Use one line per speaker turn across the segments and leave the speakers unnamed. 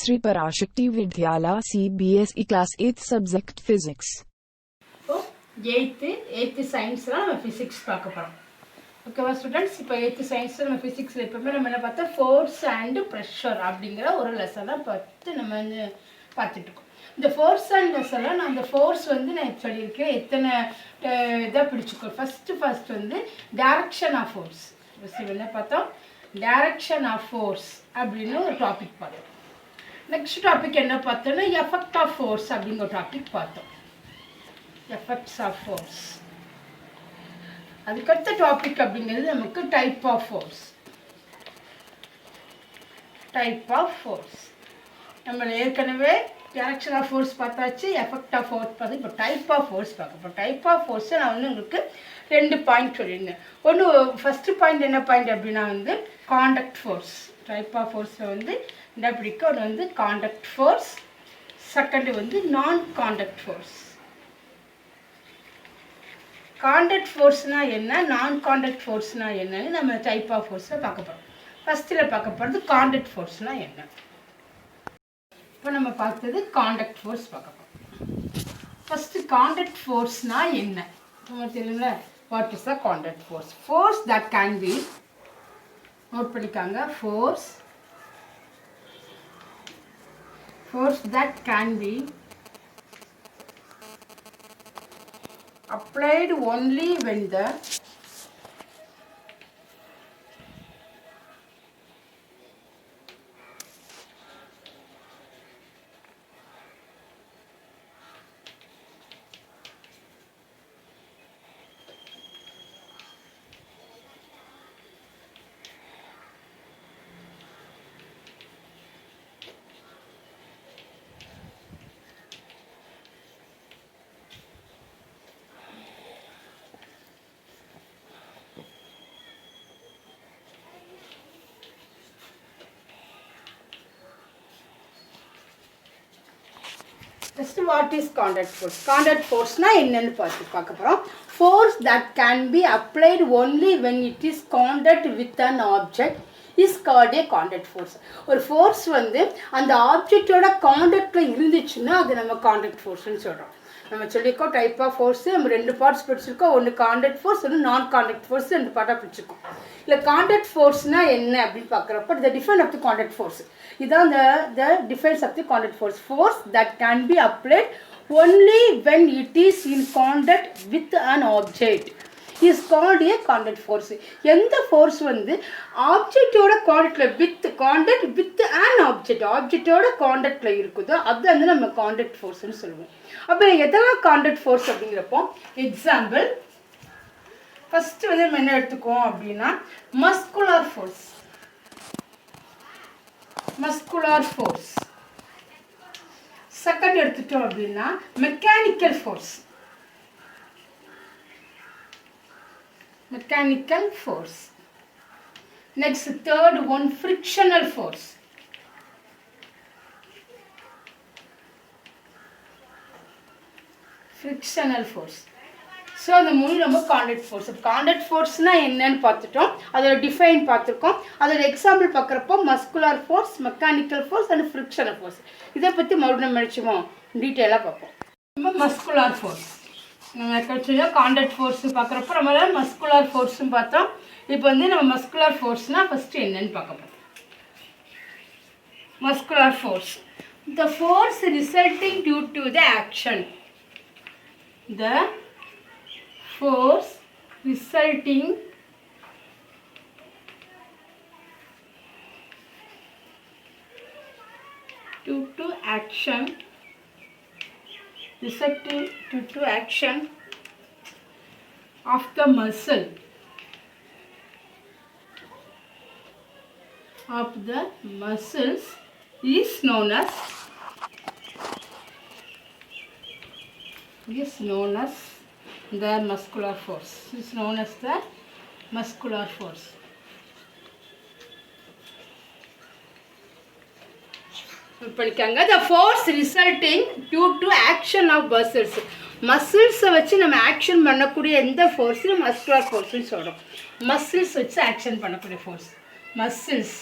Sri Parashakti Vidyala CBSE Class 8th Subject Physics.
So, 8th science நம்ம physics பார்க்க போறோம். ஓகேவா ஸ்டூடெண்ட்ஸ்? இப்போ 8th science நம்ம physics எப்பவுமே நம்ம என்ன பார்த்தா force and pressure அப்படிங்கிற ஒரு லெசனை பார்த்து நம்ம பார்த்துட்டு இருக்கோம். இந்த force and pressure நான் அந்த force நான் சொல்லியிருக்கேன் எத்தனை இதை பிடிச்சிக்கோ. ஃபர்ஸ்ட் வந்து direction of force. என்ன பார்த்தோம்? direction of force அப்படின்னு ஒரு டாபிக் பார்த்தோம். நெக்ஸ்ட் டாபிக் என்ன பார்த்தோம்னா எஃபெக்ட் ஆஃப் ஃபோர்ஸ் அப்படிங்கிற டாபிக் பார்த்தோம். Effects of force. அதுக்கடுத்த டாபிக் அப்படிங்கிறது நமக்கு type of force. Type of force நம்ம ஏற்கனவே டைரக்ஷன் ஆஃப் ஃபோர்ஸ் பார்த்தாச்சு, எஃபெக்ட் ஆஃப் ஃபோர்ஸ் பார்த்து இப்போ டைப் ஆஃப் ஃபோர்ஸ் பார்க்க போகிறோம். டைப் ஆஃப் ஃபோர்ஸை நான் உங்களுக்கு 2 பாயிண்ட் சொல்லியிருந்தேன். ஒன்று ஃபஸ்ட்டு பாயிண்ட் என்ன பாயிண்ட் அப்படின்னா காண்டக்ட் ஃபோர்ஸ். டைப் ஆஃப் ஃபோர்ஸில் இந்த பிடிக்க ஒன்று காண்டக்ட் ஃபோர்ஸ், செகண்ட் நான் காண்டக்ட் ஃபோர்ஸ். காண்டக்ட் ஃபோர்ஸ்னால் என்ன, நான் காண்டக்ட் ஃபோர்ஸ்னால் என்னன்னு நம்ம டைப் ஆஃப் ஃபோர்ஸில் பார்க்க போகிறோம். ஃபஸ்ட்டில் பார்க்க போகிறது காண்டக்ட் ஃபோர்ஸ்னால் என்ன. இப்போ நம்ம பார்த்தது காண்டக்ட் ஃபோர்ஸ் பார்க்க போகிறோம். ஃபஸ்ட்டு காண்டக்ட் ஃபோர்ஸ்னால் என்ன நம்ம தெரியுங்களா? What is the contact force? Force that can be, note பண்ணிக்காங்க, force that can be applied only when the First, what is contact force? Contact force na என்னன்னு பார்க்க போறோம். Force that can be applied only when it is contact with an object is called a contact force. ஒரு force அந்த ஆப்ஜெக்டோட காண்டாக்ட்ல இருந்துச்சுன்னா அது நம்ம contact ஃபோர்ஸ்னு சொல்றோம். நம்ம சொல்லியிருக்கோம் டைப் ஆஃப் ஃபோர்ஸ் நம்ம 2 பார்ட்ஸ் பிடிச்சிருக்கோம். ஒன்று காண்டாக்ட் ஃபோர்ஸ், ஒன்று நான் காண்டாக்ட் ஃபோர்ஸ், 2 பார்ட்டாக பிடிச்சிருக்கோம். இல்லை காண்டாக்ட் ஃபோர்ஸ்னால் என்ன அப்படின்னு பார்க்குறப்ப the define of the contact force. இதான் the defines of the contact force. Force that can be applied only when it is in contact with an object is called a contact force. எந்த force ஆப்ஜெக்டோட contact with an ஆப்ஜெக்டோட காண்டாக்டில் இருக்குதோ அது நம்ம contact ஃபோர்ஸ்னு சொல்லுவோம். அப்போ எதெல்லாம் காண்டாக்ட் ஃபோர்ஸ் அப்படிங்கிறப்போ எக்ஸாம்பிள் ஃபஸ்ட்டு நம்ம என்ன எடுத்துக்குவோம் அப்படின்னா மஸ்குலர் ஃபோர்ஸ். செகண்ட் எடுத்துட்டோம் அப்படின்னா mechanical force. Next, third one, frictional force. So அந்த 3 நம்ம காண்டாக்ட் ஃபோர்ஸ். காண்டாக்ட் ஃபோர்ஸ்னால் என்னன்னு பார்த்துட்டோம், அதோட டிஃபைன் பார்த்துருக்கோம். அதோட எக்ஸாம்பிள் பார்க்குறப்போ muscular force, mechanical force and frictional force. இதை பற்றி மறுபடியும் நினச்சிமோ டீட்டெயிலாக பார்ப்போம். நம்ம மஸ்குலர் ஃபோர்ஸ் நம்ம காண்டாக்ட் ஃபோர்ஸ் பார்க்குறப்போ நம்ம மஸ்குலர் ஃபோர்ஸும் பார்த்தோம். இப்போ நம்ம மஸ்குலர் ஃபோர்ஸ்னால் ஃபஸ்ட்டு என்னன்னு பார்க்க போகிறோம். Muscular force, the force resulting due to the action. The force resulting due to action of the muscle is known as the muscular force. படிக்காங்க. the force resulting due to action of muscles. மசில்ஸை வச்சு நம்ம action பண்ணக்கூடிய எந்த ஃபோர்ஸும் muscular ஃபோர்ஸ்னு சொல்கிறோம். Muscles வச்சு action பண்ணக்கூடிய force muscles.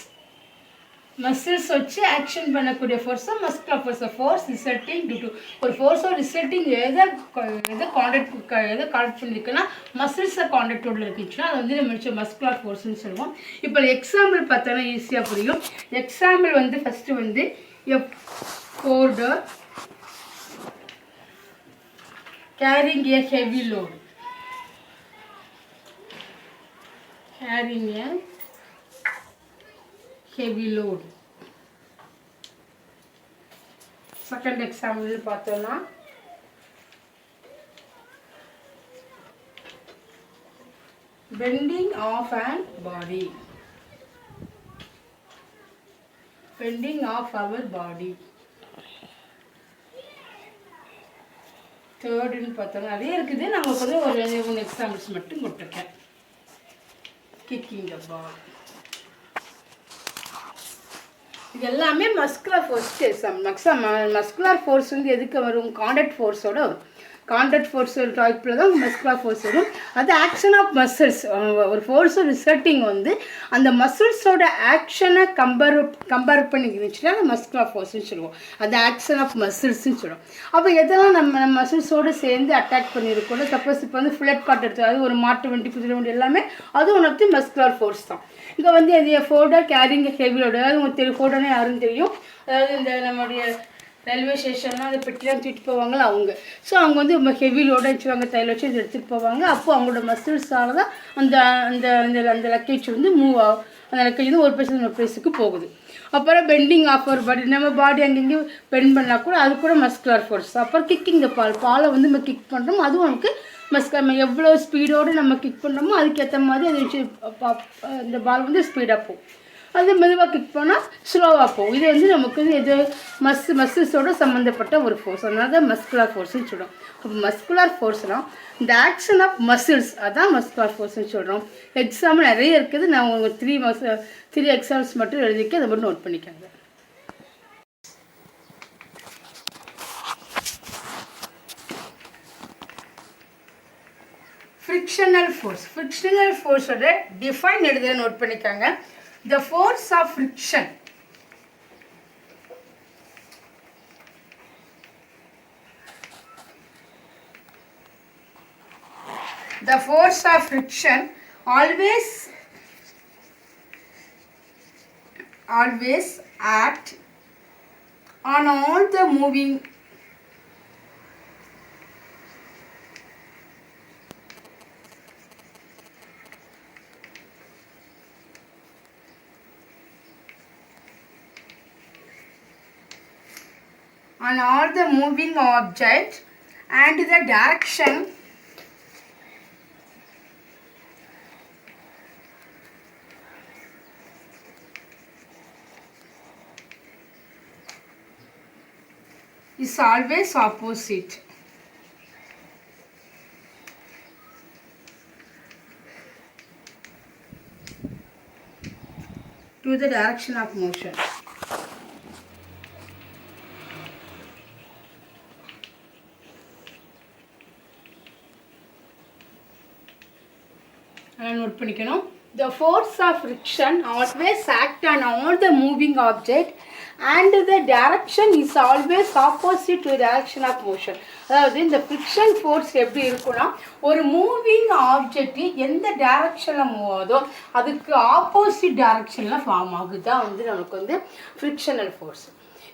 Muscles வச்சு action பண்ணக்கூடிய ஃபோர்ஸை muscular force. Force resulting due to ஒரு ஃபோர்ஸோ ரிசல்ட்டிங் எதை கான்டக்ட் பண்ணியிருக்குன்னா மசில்ஸை கான்டக்டோடு இருக்குச்சுன்னா அது வந்து நம்ம மஸ்குலர் ஃபோர்ஸ்ன்னு சொல்லுவோம். இப்போ எக்ஸாம்பிள் பார்த்தோன்னா ஈஸியாக புரியும். எக்ஸாம்பிள் வந்து ஃபஸ்ட்டு வந்து folder carrying a heavy load. Carrying a heavy load. Second example பார்த்தோம்னா bending of an body. Bending of our body. தேர்டுன்னு பார்த்தோம்னா அதே இருக்குது. நம்ம வந்து ஒரு 3 எக்ஸாம்பிள்ஸ் மட்டும் கொடுத்துருக்கேன். கிக்கிங் த பால். இது எல்லாமே muscular force example. Muscular force வந்து எதுக்கு வரும்? கான்டாக்ட் ஃபோர்ஸோட வரும். கான்டாக்ட் ஃபோர்ஸ் டைப்பில் தான் மஸ்குலர் ஃபோர்ஸ் வரும். அது ஆக்ஷன் ஆஃப் மசில்ஸ். ஒரு ஃபோர்ஸும் ரிசல்ட்டிங் வந்து அந்த மசில்ஸோட ஆக்ஷனை கம்பேர் பண்ணிக்கிச்சுன்னா அது மஸ்குலர் ஃபோர்ஸ்ன்னு சொல்லுவோம். அது ஆக்ஷன் ஆஃப் மசில்ஸ்ன்னு சொல்லுவோம். அப்போ எதெல்லாம் நம்ம மசில்ஸோடு சேர்ந்து அட்டாக் பண்ணியிருக்கோம். சப்போஸ் இப்போ வந்து ஃப்ளட் காட் எடுத்து அது ஒரு மாட்டு வண்டி குதிரை வண்டி எல்லாமே அது one of the muscular force தான். இங்கே வந்து அது ஃபோர்டர் கேரிங் ஹெவிலோடு, அதாவது உங்களுக்கு தெரியும் ஃபோர்டர்னே யாருன்னு தெரியும். அதாவது இந்த நம்மளுடைய ரயில்வே ஸ்டேஷன்லாம் அந்த பெட்டிலாம் தூக்கிட்டு போவாங்களா அவங்க. ஸோ அவங்க வந்து ரொம்ப ஹெவி லோடாக வச்சுருவாங்க, தையில் வச்சு எடுத்துகிட்டு போவாங்க. அப்போது அவங்களோட மசில்ஸால் தான் அந்த அந்த அந்த லக்கேஜ் வந்து மூவ் ஆகும். அந்த லக்கேஜ் வந்து ஒரு பிளேஸ் இன்னொரு பிளேஸுக்கு போகுது. அப்புறம் பெண்டிங் ஆஃப் ஒரு பாடி, நம்ம பாடி அங்கேயும் பெண்ட் பண்ணால் கூட அது கூட மஸ்குலர் ஃபோர்ஸ். அப்புறம் கிக்கிங் த பாலை வந்து நம்ம கிக் பண்ணுறோமோ அதுவும் நமக்கு நம்ம எவ்வளோ ஸ்பீடோடு நம்ம கிக் பண்ணுறோமோ அதுக்கேற்ற மாதிரி அது வச்சு இந்த பால் வந்து ஸ்பீடாக போகும். அது மெதுவாக கிக் பண்ணால் ஸ்லோவாக போகும். இது வந்து நமக்கு வந்து எது மசில்ஸோடு சம்மந்தப்பட்ட ஒரு ஃபோர்ஸ். அதனால தான் மஸ்குலர் ஃபோர்ஸ்ன்னு சொல்கிறோம். அப்போ மஸ்குலர் ஃபோர்ஸ்னால் இந்த ஆக்ஷன் ஆஃப் மசில்ஸ் அதான் மஸ்குலர் ஃபோர்ஸ்ன்னு சொல்கிறோம். எக்ஸாம்பிள் நிறைய இருக்குது. நான் உங்களுக்கு 3 எக்ஸாம்பிள்ஸ் மட்டும் எழுதிக்க அதை மட்டும் நோட் பண்ணிக்கோங்க. Frictional force. ஃப்ரிக்ஷனல் ஃபோர்ஸோட டிஃபைன் எழுத நோட் பண்ணிக்கோங்க. The force of friction. The force of friction always act on all the moving objects and the direction is always opposite to the direction of motion. Note பண்ணிக்கணும். The force of friction always act on all the moving object and the direction is always opposite to the direction of motion. அதாவது இந்த friction force எப்படி இருக்குன்னா ஒரு moving object எந்த டைரக்ஷனில் move ஆகுதோ அதுக்கு ஆப்போசிட் டைரக்ஷனில் ஃபார்ம் ஆகுதுதான் வந்து நமக்கு வந்து ஃப்ரிக்ஷனல் ஃபோர்ஸ்.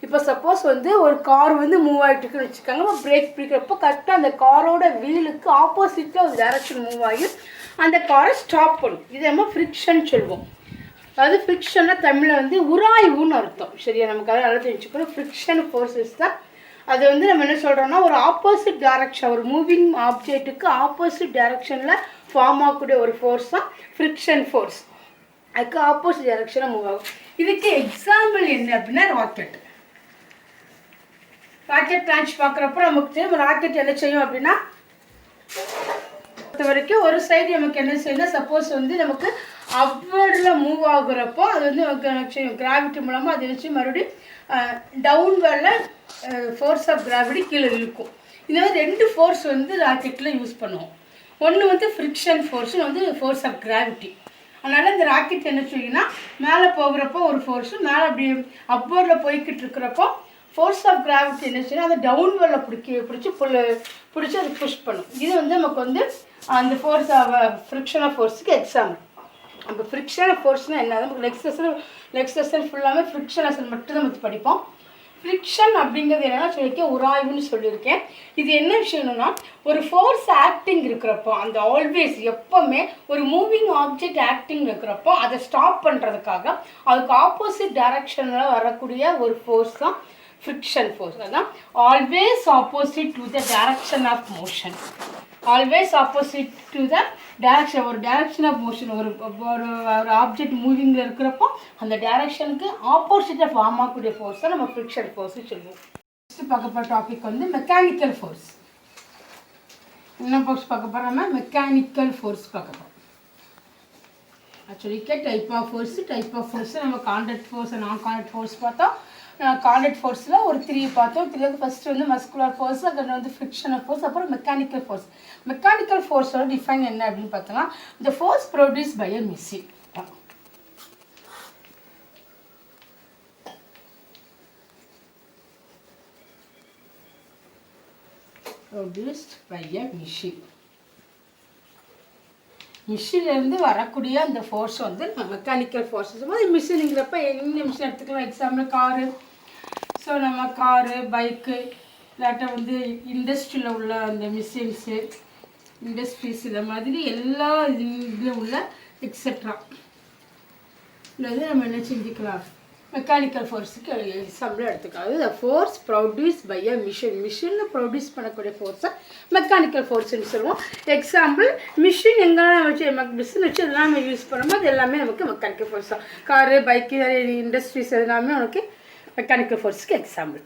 இப்போ சப்போஸ் வந்து ஒரு கார் வந்து மூவ் ஆகிட்டுருக்குன்னு வச்சுக்கோங்க. நம்ம பிரேக் பிடிக்கிறப்போ கரெக்டாக அந்த காரோட வீலுக்கு ஆப்போசிட்டில் ஒரு டைரக்ஷன் மூவ் ஆகி அந்த காரை ஸ்டாப் பண்ணும். இது நம்ம ஃப்ரிக்ஷன் சொல்லுவோம். அதாவது ஃப்ரிக்ஷன்னா தமிழில் வந்து உராய்வுன்னு அர்த்தம். சரியா, நமக்கு அதை நல்லா தெரிஞ்சுக்கணும். ஃப்ரிக்ஷன் ஃபோர்ஸஸ் தான். அது வந்து நம்ம என்ன சொல்கிறோம்னா ஒரு ஆப்போசிட் டைரக்ஷன், ஒரு மூவிங் ஆப்ஜெக்ட்டுக்கு ஆப்போசிட் டைரக்ஷனில் ஃபார்ம் ஆகக்கூடிய ஒரு ஃபோர்ஸ் தான் ஃப்ரிக்ஷன் ஃபோர்ஸ். அதுக்கு ஆப்போசிட் டைரக்ஷனில் மூவ் ஆகும். இதுக்கு எக்ஸாம்பிள் என்ன அப்படின்னா ராக்கெட். ராக்கெட் லான்ச் பார்க்குறப்போ நமக்கு தெரியும் ராக்கெட் என்ன செய்யும் அப்படின்னா பொறுத்த வரைக்கும் ஒரு சைடு நமக்கு என்ன செய்யணும், சப்போஸ் வந்து நமக்கு அப்வர்டில் மூவ் ஆகுறப்போ அது வந்து நமக்கு செய்யும் கிராவிட்டி மூலமாக அதை வச்சு மறுபடியும் டவுன்வர்டில் ஃபோர்ஸ் ஆஃப் கிராவிட்டி கீழே இழுக்கும். இந்த மாதிரி 2 ஃபோர்ஸ் வந்து ராக்கெட்டில் யூஸ் பண்ணுவோம். ஒன்று வந்து ஃப்ரிக்ஷன் ஃபோர்ஸ், வந்து ஃபோர்ஸ் ஆஃப் கிராவிட்டி. அதனால் இந்த ராக்கெட் என்ன செய்யுன்னா மேலே போகிறப்போ ஒரு ஃபோர்ஸு, மேலே அப்படி அப்வர்டில் போய்கிட்டு இருக்கிறப்போ ஃபோர்ஸ் ஆஃப் கிராவிட்டி என்ன செய்யணும், அதை டவுன்வர்டில் பிடிச்சி அது புஷ் பண்ணும். இது வந்து நமக்கு வந்து அந்த ஃபோர்ஸ் ஃப்ரிக்ஷன் ஆஃப் ஃபோர்ஸுக்கு எக்ஸாம்பிள். அப்போ ஃப்ரிக்ஷன் ஆஃப் ஃபோர்ஸ்னால் என்ன, நமக்கு நெக்ஸ்ட் லெசன் ஃபுல்லாமே ஃப்ரிக்ஷன் லெசன் மட்டும் நம்ம படிப்போம். ஃப்ரிக்ஷன் அப்படிங்கிறது என்னென்னா சொல்லியிருக்கேன், உராய்வுன்னு சொல்லியிருக்கேன். இது என்ன விஷயம்னா, ஒரு ஃபோர்ஸ் ஆக்டிங் இருக்கிறப்போ, அந்த ஆல்வேஸ் எப்போவுமே ஒரு மூவிங் ஆப்ஜெக்ட் ஆக்டிங் இருக்கிறப்போ அதை ஸ்டாப் பண்ணுறதுக்காக அதுக்கு ஆப்போசிட் டைரக்ஷனில் வரக்கூடிய ஒரு ஃபோர்ஸ் தான் ஃப்ரிக்ஷன் ஃபோர்ஸ். அதான் always opposite to the direction of motion. Always opposite to the direction, ஒரு டைரக்ஷன் ஆஃப் மோஷன், ஒரு ஆப்ஜெக்ட் மூவிங்கில் இருக்கிறப்போ அந்த டைரக்ஷனுக்கு ஆப்போசிட்டாக ஃபார்ம் ஆகக்கூடிய ஃபோர்ஸ் தான் நம்ம ஃப்ரிக்ஷன் ஃபோர்ஸ்னு சொல்லுவோம். நெக்ஸ்ட் பார்க்க போகிற டாபிக் வந்து மெக்கானிக்கல் ஃபோர்ஸ். என்ன ஃபோர்ஸ் பார்க்க போகிறோம், நம்ம மெக்கானிக்கல் ஃபோர்ஸ் பார்க்க போகிறோம். ஆக்சுவலி டைப் ஆஃப் ஃபோர்ஸ் நம்ம கான்டாக்ட் ஃபோர்ஸ், நான் கான்டாக்ட் ஃபோர்ஸ் பார்த்தோம். கான்டாக்ட் ஃபோர்ஸில் ஒரு 3 பார்த்தோம். 3 வந்து ஃபஸ்ட்டு வந்து மஸ்குலர் ஃபோர்ஸ், அதில் வந்து ஃப்ரிக்ஷனல் ஃபோர்ஸ், அப்புறம் மெக்கானிக்கல் ஃபோர்ஸ். மெக்கானிக்கல் ஃபோர்ஸோட டிஃபைன் என்ன அப்படின்னு பார்த்தோம்னா, the force produced by a machine. produced by a machine. மிஷின்லேருந்து வரக்கூடிய அந்த ஃபோர்ஸ் வந்து மெக்கானிக்கல் ஃபோர்ஸஸ். மிஷினுங்கிறப்ப என்ன மிஷின் எடுத்துக்கலாம், எக்ஸாம்பிள் காரு. ஸோ நம்ம காரு, பைக்கு, இல்லாட்ட வந்து இண்டஸ்ட்ரியில் உள்ள அந்த மிஷின்ஸு, இண்டஸ்ட்ரீஸ், இந்த மாதிரி எல்லா இதில் உள்ள எக்ஸெட்ரா இல்லை நம்ம என்ன செஞ்சுக்கலாம், மெக்கானிக்கல் ஃபோர்ஸுக்கு எக்ஸாம்பிள் எடுத்துக்கலாம். அது ஃபோர்ஸ் ப்ரொடியூஸ் பை அ மிஷினில் ப்ரொடியூஸ் பண்ணக்கூடிய ஃபோர்ஸை மெக்கானிக்கல் ஃபோர்ஸ்ன்னு சொல்லுவோம். எக்ஸாம்பிள் மிஷின் எங்கெல்லாம் வச்சு மிஷின் வச்சு எல்லாம் நம்ம யூஸ் பண்ணும்போது அது எல்லாமே நமக்கு மெக்கானிக்கல் ஃபோர்ஸ் தான். காரு, பைக்கு, இண்டஸ்ட்ரீஸ் எல்லாமே நமக்கு மெக்கானிக்கல் ஃபோர்ஸுக்கு எக்ஸாம்பிள்.